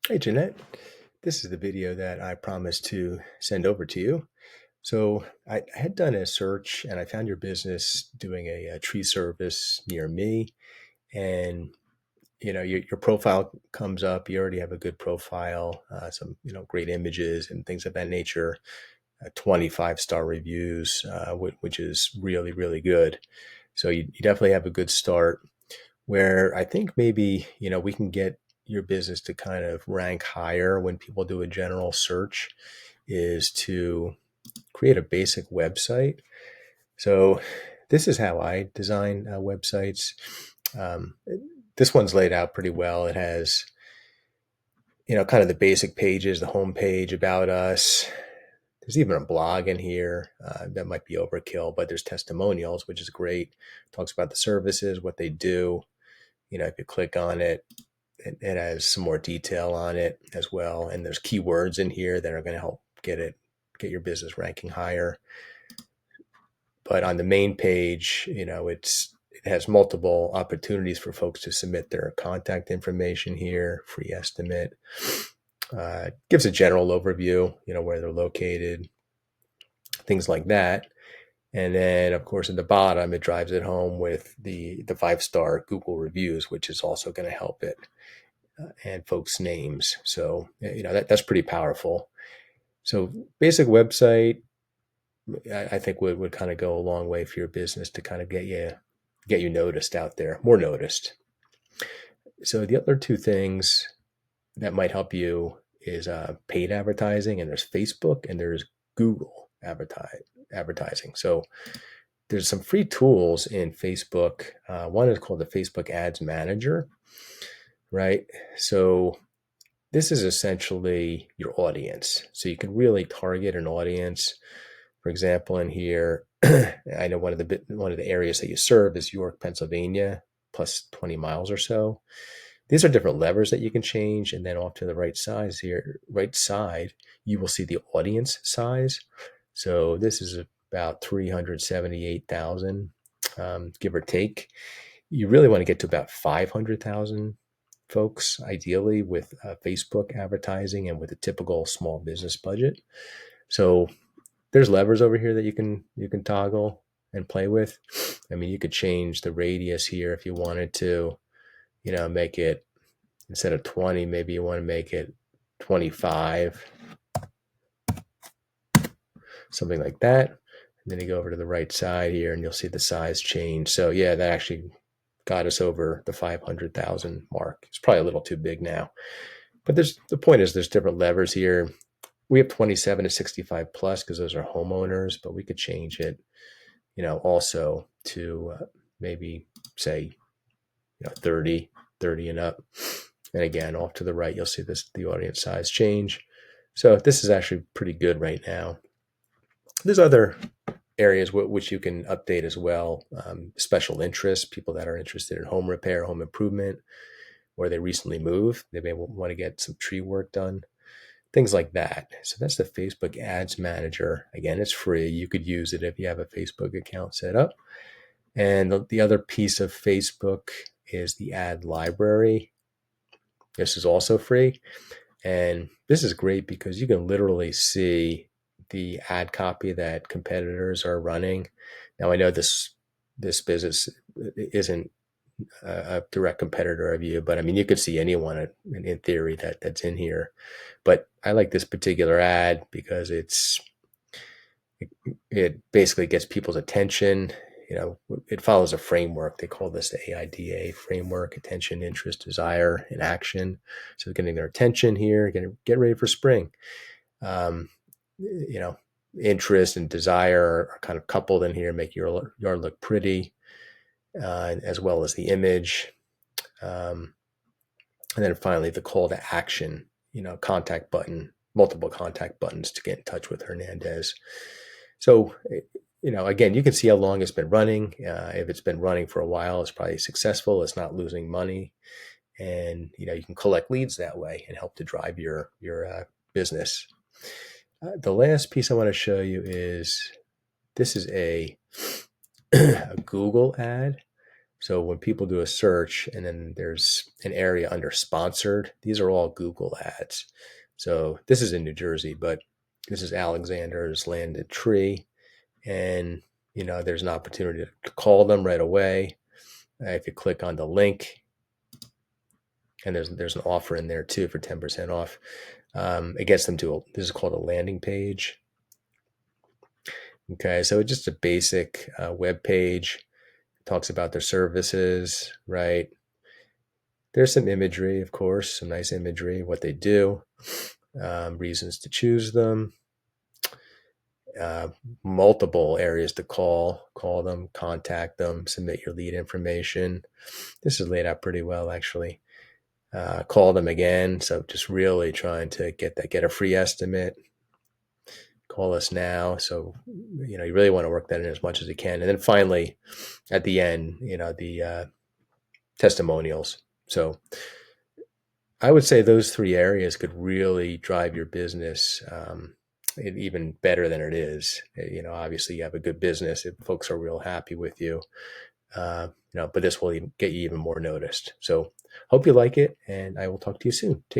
Hey Jeanette, this is the video that I promised to send over to you. So I had done a search and I found your business doing a tree service near me. And your profile comes up. You already have a good profile, some great images and things of that nature. 25-star reviews, which is really really good. So you definitely have a good start where I think maybe, we can get your business to kind of rank higher when people do a general search is to create a basic website. So this is how I design websites. Um, this one's laid out pretty well. It has, kind of the basic pages, the home page about us. There's even a blog in here that might be overkill, but there's testimonials, which is great. Talks about the services, what they do. If you click on it, it has some more detail on it as well. And there's keywords in here that are going to help get your business ranking higher. But on the main page, it has multiple opportunities for folks to submit their contact information here, free estimate. Gives a general overview, where they're located, things like that. And then, of course, at the bottom, it drives it home with the 5-star Google reviews, which is also going to help it, and folks' names. So, that's pretty powerful. So, basic website, I think would kind of go a long way for your business to kind of get you noticed out there, more noticed. So, the other two things that might help you is paid advertising, and there's Facebook and there's Google advertising. So there's some free tools in Facebook. One is called the Facebook Ads Manager, right? So this is essentially your audience. So you can really target an audience. For example, in here, I know one of the areas that you serve is York, Pennsylvania, plus 20 miles or so. These are different levers that you can change, and then off to the right side, you will see the audience size. So this is about 378,000, give or take. You really want to get to about 500,000 folks, ideally, with Facebook advertising and with a typical small business budget. So there's levers over here that you can toggle and play with. I mean, you could change the radius here if you wanted to, make it, instead of 20, maybe you want to make it 25, something like that. And then you go over to the right side here and you'll see the size change. So yeah, that actually got us over the 500,000 mark. It's probably a little too big now, but the point is there's different levers here. We have 27 to 65 plus because those are homeowners, but we could change it, also to maybe say, 30 and up. And again, off to the right, you'll see the audience size change. So this is actually pretty good right now. There's other areas which you can update as well. Special interests, people that are interested in home repair, home improvement, or they recently moved, they may want to get some tree work done, things like that. So that's the Facebook Ads Manager. Again, it's free. You could use it if you have a Facebook account set up. And the other piece of Facebook is the ad library. This is also free. And this is great because you can literally see the ad copy that competitors are running. Now, I know this business isn't a direct competitor of you, but I mean, you could see anyone in theory that's in here. But I like this particular ad because it basically gets people's attention. It follows a framework. They call this the AIDA framework: attention, interest, desire, and action. So getting their attention here, get ready for spring. Um, you know, Interest and desire are kind of coupled in here, make your yard look pretty, as well as the image. And then finally, the call to action, contact button, multiple contact buttons to get in touch with Hernandez. So, again, you can see how long it's been running. If it's been running for a while, it's probably successful. It's not losing money. And, you can collect leads that way and help to drive your business. The last piece I want to show you is this is a Google ad. So when people do a search and then there's an area under sponsored, these are all Google ads. So this is in New Jersey, but this is Alexander's Landed Tree. And, there's an opportunity to call them right away. If you click on the link, and there's an offer in there too for 10% off. It gets them to this is called a landing page. Okay, so it's just a basic web page. Talks about their services, right? There's some imagery, of course, some nice imagery, what they do, reasons to choose them, multiple areas to call them, contact them, submit your lead information. This is laid out pretty well, actually. Call them again. So just really trying to get a free estimate. Call us now. So, you really want to work that in as much as you can. And then finally, at the end, the testimonials. So I would say those three areas could really drive your business even better than it is. Obviously you have a good business if folks are real happy with you. But this will get you even more noticed. So hope you like it, and I will talk to you soon. Take